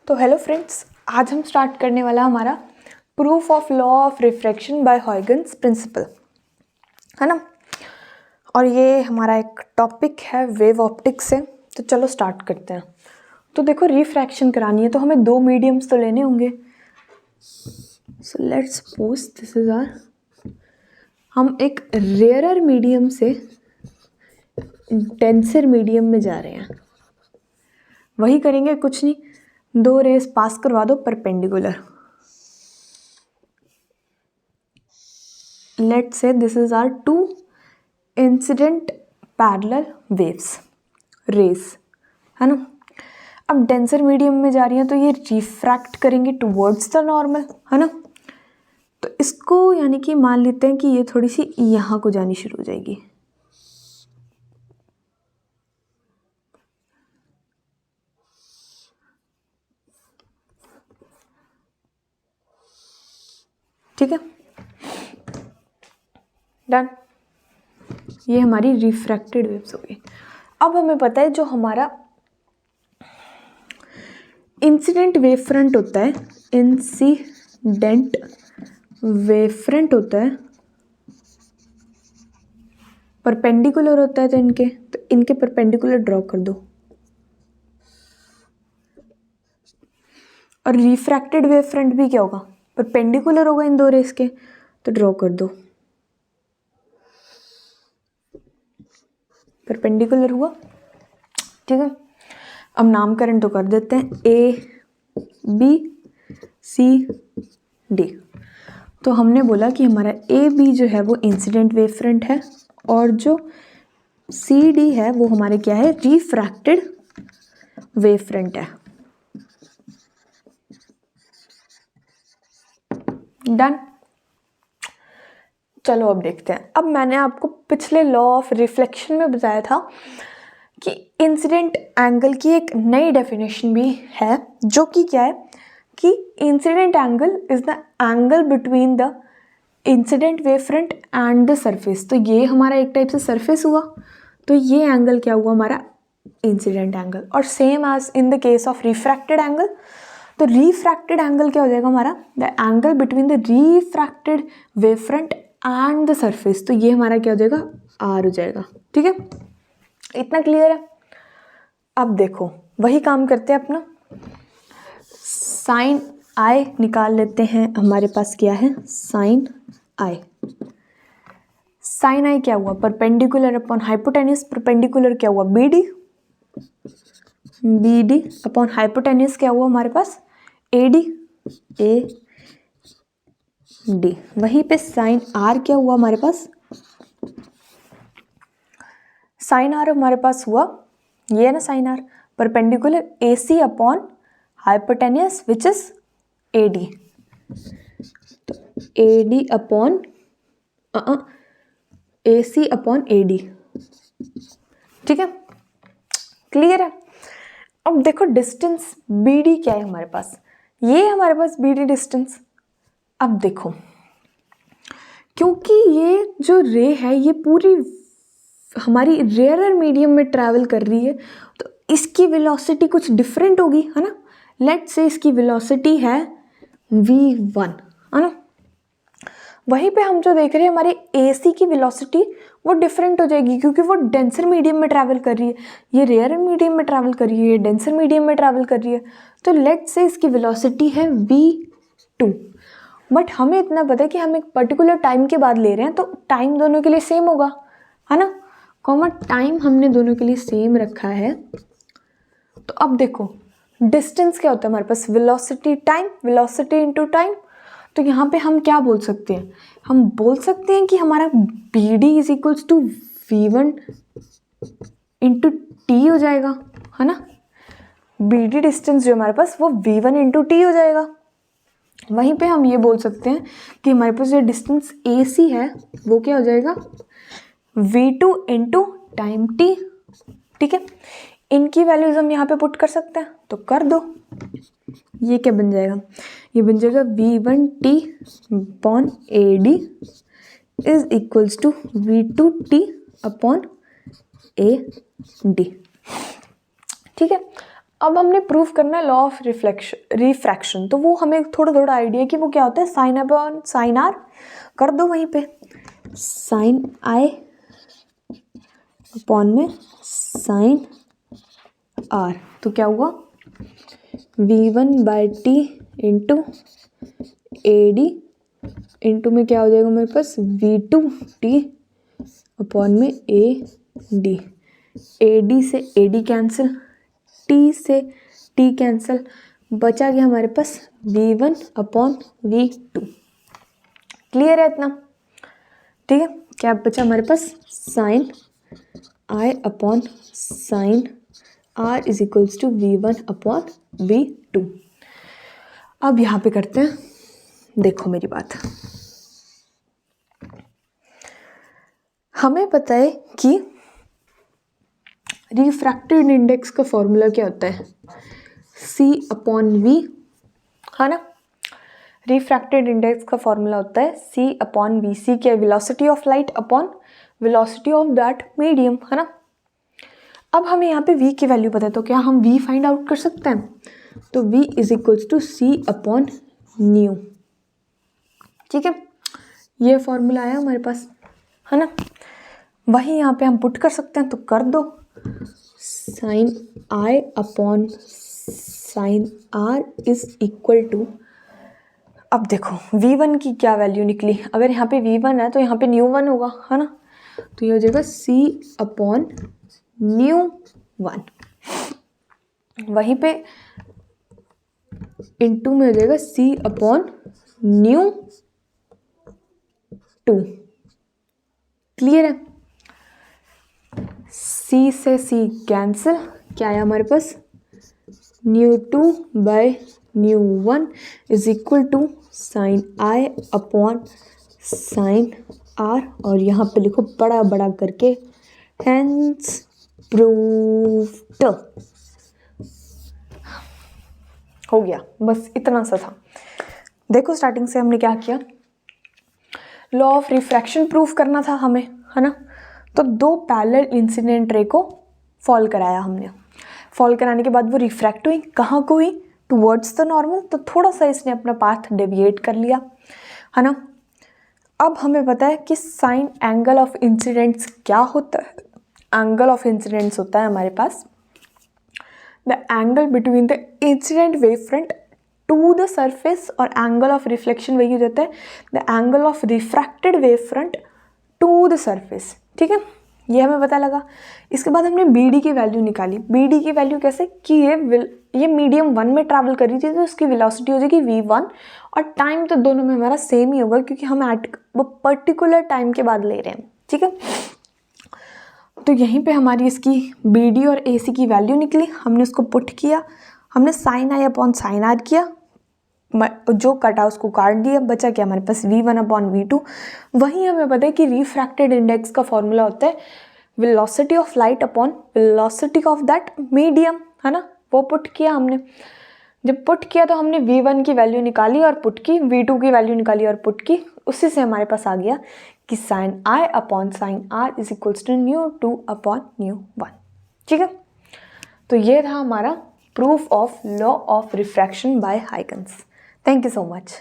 तो hello friends, आज हम स्टार्ट करने वाला हमारा proof of law of refraction by Huygens principle, है ना। और ये हमारा एक टॉपिक है वेव ऑप्टिक्स से। तो चलो स्टार्ट करते हैं। तो देखो, रिफ्रैक्शन करानी है तो हमें दो मीडियम्स तो लेने होंगे। So let's suppose this is R, हम एक रेयरर मीडियम से डेंसर मीडियम में जा रहे हैं। वही करेंगे, कुछ नहीं, दो रेस पास करवा दो perpendicular. Let's say this is are two incident parallel waves rays, है ना। अब डेंसर मीडियम में जा रही हैं तो ये रिफ्रैक्ट करेंगे टुवर्ड्स द नॉर्मल, है ना। तो इसको यानी कि मान लेते हैं कि ये थोड़ी सी यहाँ को जानी शुरू हो जाएगी। ठीक है, डन। ये हमारी रिफ्रैक्टेड वेव्स हो गई। अब हमें पता है जो हमारा इंसिडेंट वेव फ्रंट होता है, इंसिडेंट वेव फ्रंट होता है, परपेंडिकुलर होता है। तो इनके परपेंडिकुलर ड्रॉ कर दो। और रिफ्रैक्टेड वेव फ्रंट भी क्या होगा, परपेंडिकुलर होगा इन दो रेस के, तो ड्रॉ कर दो। परपेंडिकुलर हुआ, ठीक है। अब नामकरण तो कर देते हैं, ए बी सी डी। तो हमने बोला कि हमारा ए बी जो है वो इंसिडेंट वेव फ्रंट है, और जो सी डी है वो हमारे क्या है, रिफ्रैक्टेड वेव फ्रंट है। डन। चलो अब देखते हैं। अब मैंने आपको पिछले लॉ ऑफ रिफ्लेक्शन में बताया था कि इंसिडेंट एंगल की एक नई डेफिनेशन भी है, जो कि क्या है कि incident angle is the angle between the incident wave front and the surface. तो ये हमारा एक टाइप से सरफेस हुआ, तो ये एंगल क्या हुआ हमारा, इंसिडेंट एंगल। और same as in the case of refracted angle, तो रिफ्रैक्टेड एंगल क्या हो जाएगा हमारा, the angle between the refracted wave front and the surface. तो ये हमारा क्या हो जाएगा, आर हो जाएगा। ठीक है, इतना क्लियर है। अब देखो, वही काम करते हैं अपना। साइन आई निकाल लेते हैं। हमारे पास क्या है, साइन आई। साइन आई क्या हुआ, परपेंडिकुलर अपॉन हाइपोटेन्यूज। परपेंडिकुलर क्या हुआ, B D. B D upon hypotenuse क्या हुआ हमारे पास, ए डी। A D. वहीं पे साइन आर क्या हुआ हमारे पास, साइन आर हमारे पास हुआ ये है ना, sine r perpendicular A C upon hypotenuse which is A D. तो A D upon A C upon A D. ठीक है, क्लियर है। अब देखो डिस्टेंस बी डी क्या है हमारे पास, ये हमारे पास बी डी डिस्टेंस। अब देखो, क्योंकि ये जो रे है ये पूरी हमारी रेयरर मीडियम में ट्रैवल कर रही है, तो इसकी वेलोसिटी कुछ डिफरेंट होगी, है ना। लेट्स से इसकी वेलोसिटी है v1, है ना। वहीं पे हम जो देख रहे हैं हमारे AC की वेलोसिटी वो डिफरेंट हो जाएगी, क्योंकि वो डेंसर मीडियम में ट्रैवल कर रही है, ये रेयर मीडियम में ट्रैवल कर रही है, ये डेंसर मीडियम में ट्रैवल कर रही है। तो लेट्स से इसकी वेलोसिटी है v2, बट हमें इतना पता है कि हम एक पर्टिकुलर टाइम के बाद ले रहे हैं, तो टाइम दोनों के लिए सेम होगा, है ना। कॉमन टाइम हमने दोनों के लिए सेम रखा है। तो अब देखो डिस्टेंस क्या होता है हमारे पास, velocity time, velocity into time. तो यहाँ पे हम क्या बोल सकते हैं, हम बोल सकते हैं कि हमारा B D is equals to v1 into T हो जाएगा, है ना। बी डी डिस्टेंस जो हमारे पास वो v1 इंटू टी हो जाएगा। वहीं पे हम ये बोल सकते हैं कि हमारे पास जो डिस्टेंस ए सी है वो क्या हो जाएगा, v2 इंटू टाइम t। ठीक है, इनकी वैल्यूज हम यहाँ पे पुट कर सकते हैं, तो कर दो। ये क्या बन जाएगा, ये बन जाएगा v1t upon A D is equals to v2t upon A D. ठीक है, अब हमने प्रूव करना है लॉ ऑफ रिफ्रैक्शन, तो वो हमें थोड़ा थोड़ा आइडिया है कि वो क्या होता है, साइन अपॉन साइन आर कर दो वहीं पे, साइन आई अपॉन में साइन आर, तो क्या हुआ v1/t into A D into में क्या हो जाएगा मेरे पास v2t अपॉन में ए डी से ए डी कैंसिल, टी से टी कैंसिल, बचा गया हमारे पास v1/v2। क्लियर है इतना? ठीक है, क्या बचा हमारे पास sine I upon sine are is equals to v1/v2। अब यहाँ पे करते हैं, देखो मेरी बात, हमें पता है कि रिफ्रैक्टिव इंडेक्स का फॉर्मूला क्या होता है, c/v, है ना। रिफ्रैक्टेड इंडेक्स का फॉर्मूला होता है c/v, c क्या है, velocity of light upon velocity of that medium, है ना। अब हमें यहाँ पे v की वैल्यू पता है, तो क्या हम v फाइंड आउट कर सकते हैं, तो v is equals to c/ν। ठीक है, ये फॉर्मूला आया हमारे पास, है ना। वही यहाँ पे हम पुट कर सकते हैं, तो कर दो, sine I upon sine are is equal to, अब देखो v1 की क्या वैल्यू निकली, अगर यहाँ पे v1 है तो यहाँ पे ν1 होगा, है ना, तो ये हो जाएगा c/ν1, वहीं पे इंटू में हो जाएगा c/ν2। क्लियर है, c से c कैंसिल, क्या आया हमारे पास ν2/ν1 is equal to sine I upon sine r, और यहाँ पे लिखो बड़ा बड़ा करके हेंस प्रूव्ड। हो गया, बस इतना सा था। देखो स्टार्टिंग से हमने क्या किया, लॉ ऑफ रिफ्रैक्शन प्रूफ करना था हमें, है ना। तो दो पैरेलल इंसिडेंट रे को फॉल कराया हमने, फॉल कराने के बाद वो रिफ्रैक्ट हुई, कहाँ को हुई, टुवर्ड्स द नॉर्मल, तो थोड़ा सा इसने अपना पाथ डेविएट कर लिया, है ना। अब हमें पता है कि साइन एंगल ऑफ इंसिडेंट्स क्या होता है, एंगल ऑफ इंसिडेंट्स होता है हमारे पास the angle between the incident wave front to the surface, और एंगल ऑफ रिफ्लेक्शन वही हो जाता है the angle of refracted wave front to the surface. ठीक है, ये हमें पता लगा। इसके बाद हमने बी डी की वैल्यू निकाली। बी डी की वैल्यू कैसे कि ये मीडियम 1 में ट्रैवल कर रही थी, तो उसकी वेलोसिटी हो जाएगी v1, और टाइम तो दोनों में हमारा सेम ही होगा क्योंकि हम वो पर्टिकुलर टाइम के बाद ले रहे हैं। ठीक है, तो यहीं पे हमारी इसकी बी डी और ए सी की वैल्यू निकली, हमने उसको पुट किया, हमने साइन आई अपॉन साइन आर किया, जो कटा उसको काट दिया, बचा क्या हमारे पास v1/v2। वहीं हमें पता है कि रिफ्रैक्टेड इंडेक्स का फॉर्मूला होता है velocity of light upon velocity of that medium, है ना। वो पुट किया हमने, जब पुट किया तो हमने v1 की वैल्यू निकाली और पुट की, v2 की वैल्यू निकाली और पुट की, उसी से हमारे पास आ गया कि sine I upon sine are is equals to ν2/ν1। ठीक है, तो ये था हमारा proof of law of refraction by Huygens. Thank you so much.